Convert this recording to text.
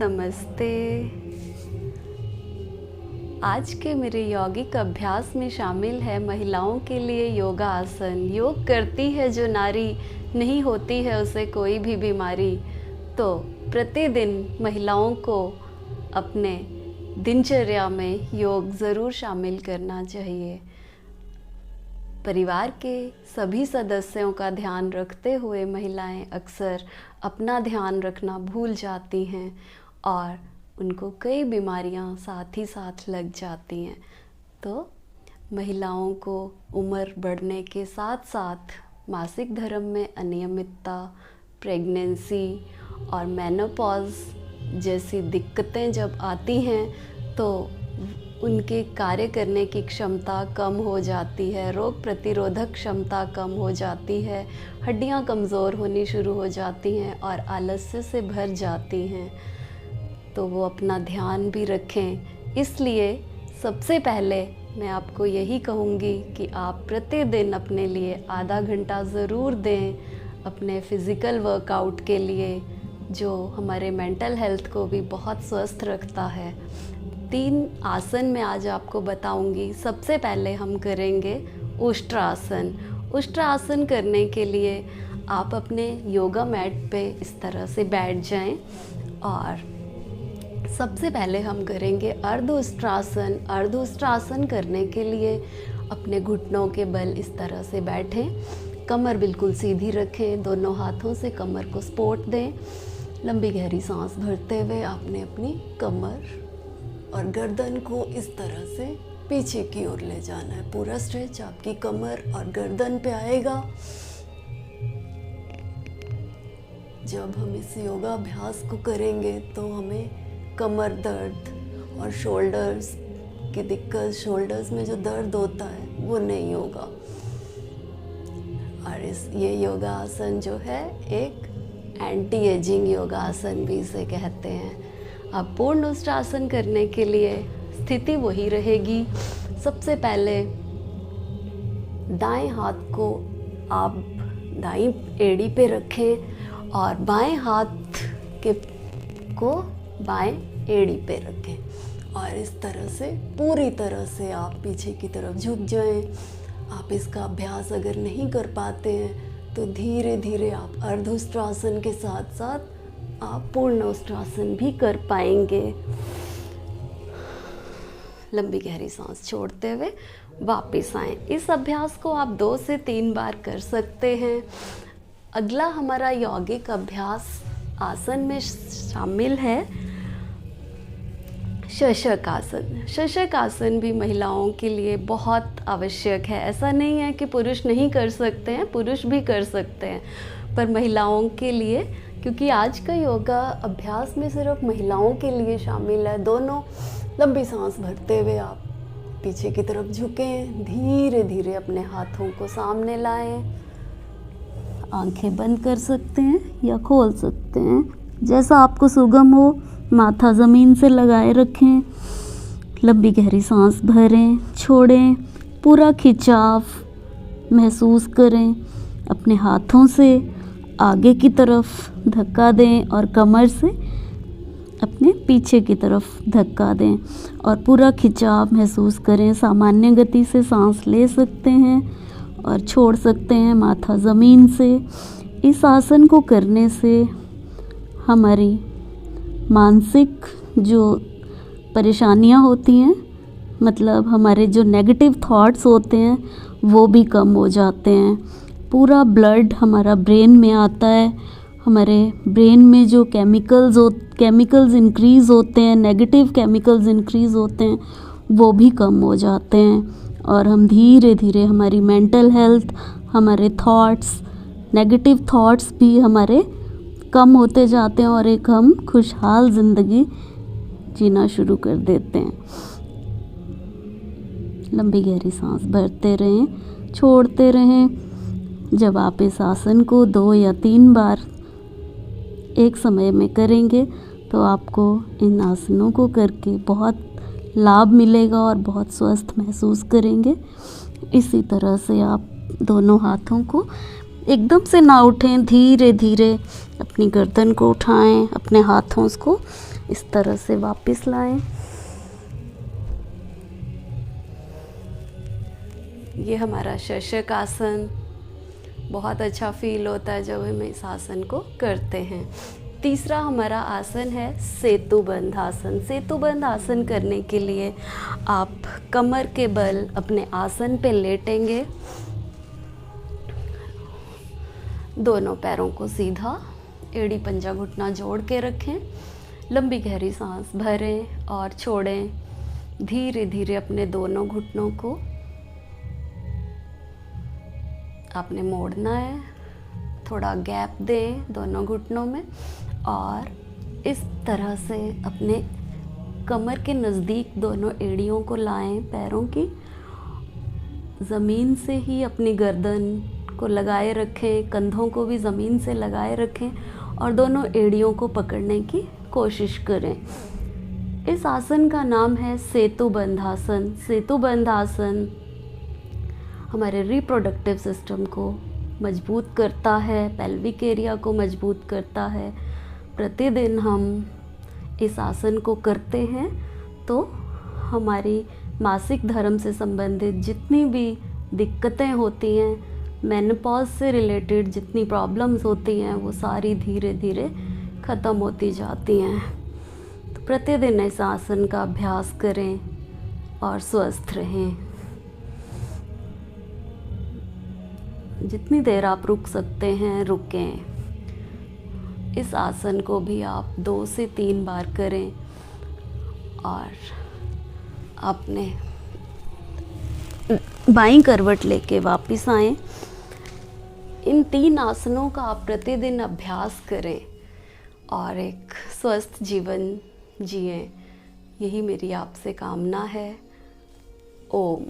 नमस्ते। आज के मेरे यौगिक अभ्यास में शामिल है महिलाओं के लिए योगा आसन। योग करती है जो नारी, नहीं होती है उसे कोई भी बीमारी। तो प्रतिदिन महिलाओं को अपने दिनचर्या में योग ज़रूर शामिल करना चाहिए। परिवार के सभी सदस्यों का ध्यान रखते हुए महिलाएं अक्सर अपना ध्यान रखना भूल जाती हैं और उनको कई बीमारियां साथ ही साथ लग जाती हैं। तो महिलाओं को उम्र बढ़ने के साथ साथ मासिक धर्म में अनियमितता, प्रेगनेंसी और मेनोपॉज जैसी दिक्कतें जब आती हैं तो उनके कार्य करने की क्षमता कम हो जाती है, रोग प्रतिरोधक क्षमता कम हो जाती है, हड्डियां कमज़ोर होनी शुरू हो जाती हैं और आलस्य से भर जाती हैं। तो वो अपना ध्यान भी रखें। इसलिए सबसे पहले मैं आपको यही कहूँगी कि आप प्रतिदिन अपने लिए आधा घंटा ज़रूर दें अपने फ़िज़िकल वर्कआउट के लिए, जो हमारे मेंटल हेल्थ को भी बहुत स्वस्थ रखता है। 3 आसन मैं आज आपको बताऊंगी। सबसे पहले हम करेंगे उष्ट्रासन। उष्ट्रासन करने के लिए आप अपने योगा मैट पे इस तरह से बैठ जाएं और सबसे पहले हम करेंगे अर्ध उष्ट्रासन। अर्ध उष्ट्रासन करने के लिए अपने घुटनों के बल इस तरह से बैठें, कमर बिल्कुल सीधी रखें, दोनों हाथों से कमर को सपोर्ट दें। लंबी गहरी सांस भरते हुए आपने अपनी कमर और गर्दन को इस तरह से पीछे की ओर ले जाना है। पूरा स्ट्रेच आपकी कमर और गर्दन पे आएगा। जब हम इस योगा अभ्यास को करेंगे तो हमें कमर दर्द और शोल्डर्स की दिक्कत, शोल्डर्स में जो दर्द होता है वो नहीं होगा। और ये योगा आसन जो है एक एंटी एजिंग योगा आसन भी इसे कहते हैं। अब पूर्ण उष्ट्रासन करने के लिए स्थिति वही रहेगी। सबसे पहले दाएं हाथ को आप दाईं एड़ी पे रखें और बाएं हाथ को बाएं एड़ी पे रखें और इस तरह से पूरी तरह से आप पीछे की तरफ झुक जाएं। आप इसका अभ्यास अगर नहीं कर पाते हैं तो धीरे धीरे आप अर्ध उष्ट्रासन के साथ साथ आप पूर्ण उष्ट्रासन भी कर पाएंगे। लंबी गहरी सांस छोड़ते हुए वापस आएं। इस अभ्यास को आप 2 से 3 बार कर सकते हैं। अगला हमारा यौगिक अभ्यास आसन में शामिल है शशक आसन। शशक आसन भी महिलाओं के लिए बहुत आवश्यक है। ऐसा नहीं है कि पुरुष नहीं कर सकते हैं, पुरुष भी कर सकते हैं, पर महिलाओं के लिए, क्योंकि आज का योगा अभ्यास में सिर्फ महिलाओं के लिए शामिल है। दोनों लंबी सांस भरते हुए आप पीछे की तरफ झुकें, धीरे धीरे अपने हाथों को सामने लाएं। आंखें बंद कर सकते हैं या खोल सकते हैं, जैसा आपको सुगम हो। माथा ज़मीन से लगाए रखें। लंबी गहरी सांस भरें, छोड़ें, पूरा खिंचाव महसूस करें। अपने हाथों से आगे की तरफ धक्का दें और कमर से अपने पीछे की तरफ धक्का दें और पूरा खिंचाव महसूस करें। सामान्य गति से सांस ले सकते हैं और छोड़ सकते हैं माथा ज़मीन से। इस आसन को करने से हमारी मानसिक जो परेशानियां होती हैं, मतलब हमारे जो नेगेटिव थॉट्स होते हैं, वो भी कम हो जाते हैं। पूरा ब्लड हमारा ब्रेन में आता है। हमारे ब्रेन में जो केमिकल्स इंक्रीज़ होते हैं, नेगेटिव केमिकल्स इंक्रीज़ होते हैं, वो भी कम हो जाते हैं और हम धीरे धीरे हमारी मेंटल हेल्थ, हमारे थॉट्स, नेगेटिव थॉट्स भी हमारे कम होते जाते हैं और एक हम खुशहाल ज़िंदगी जीना शुरू कर देते हैं। लंबी गहरी सांस भरते रहें, छोड़ते रहें। जब आप इस आसन को 2 या 3 बार एक समय में करेंगे तो आपको इन आसनों को करके बहुत लाभ मिलेगा और बहुत स्वस्थ महसूस करेंगे। इसी तरह से आप दोनों हाथों को एकदम से ना उठें, धीरे धीरे अपनी गर्दन को उठाएं, अपने हाथों को इस तरह से वापस लाएं। ये हमारा शशक आसन, बहुत अच्छा फील होता है जब हम इस आसन को करते हैं। तीसरा हमारा आसन है सेतुबंध आसन। सेतुबंध आसन करने के लिए आप कमर के बल अपने आसन पे लेटेंगे, दोनों पैरों को सीधा, एड़ी पंजा घुटना जोड़ के रखें, लंबी गहरी सांस भरें और छोड़ें। धीरे धीरे अपने दोनों घुटनों को आपने मोड़ना है, थोड़ा गैप दें दोनों घुटनों में और इस तरह से अपने कमर के नज़दीक दोनों एड़ियों को लाएं, पैरों की ज़मीन से ही अपनी गर्दन को लगाए रखें, कंधों को भी ज़मीन से लगाए रखें और दोनों एड़ियों को पकड़ने की कोशिश करें। इस आसन का नाम है सेतुबंध आसन। सेतुबंध आसन हमारे रिप्रोडक्टिव सिस्टम को मजबूत करता है, पेल्विक एरिया को मजबूत करता है। प्रतिदिन हम इस आसन को करते हैं तो हमारी मासिक धर्म से संबंधित जितनी भी दिक्कतें होती हैं, मेनोपॉज से रिलेटेड जितनी प्रॉब्लम्स होती हैं, वो सारी धीरे धीरे ख़त्म होती जाती हैं। तो प्रतिदिन इस आसन का अभ्यास करें और स्वस्थ रहें। जितनी देर आप रुक सकते हैं रुकें। इस आसन को भी आप 2 से 3 बार करें और अपने बाईं करवट लेके वापस आएं। इन 3 आसनों का आप प्रतिदिन अभ्यास करें और एक स्वस्थ जीवन जिएं। यही मेरी आपसे कामना है। ओम।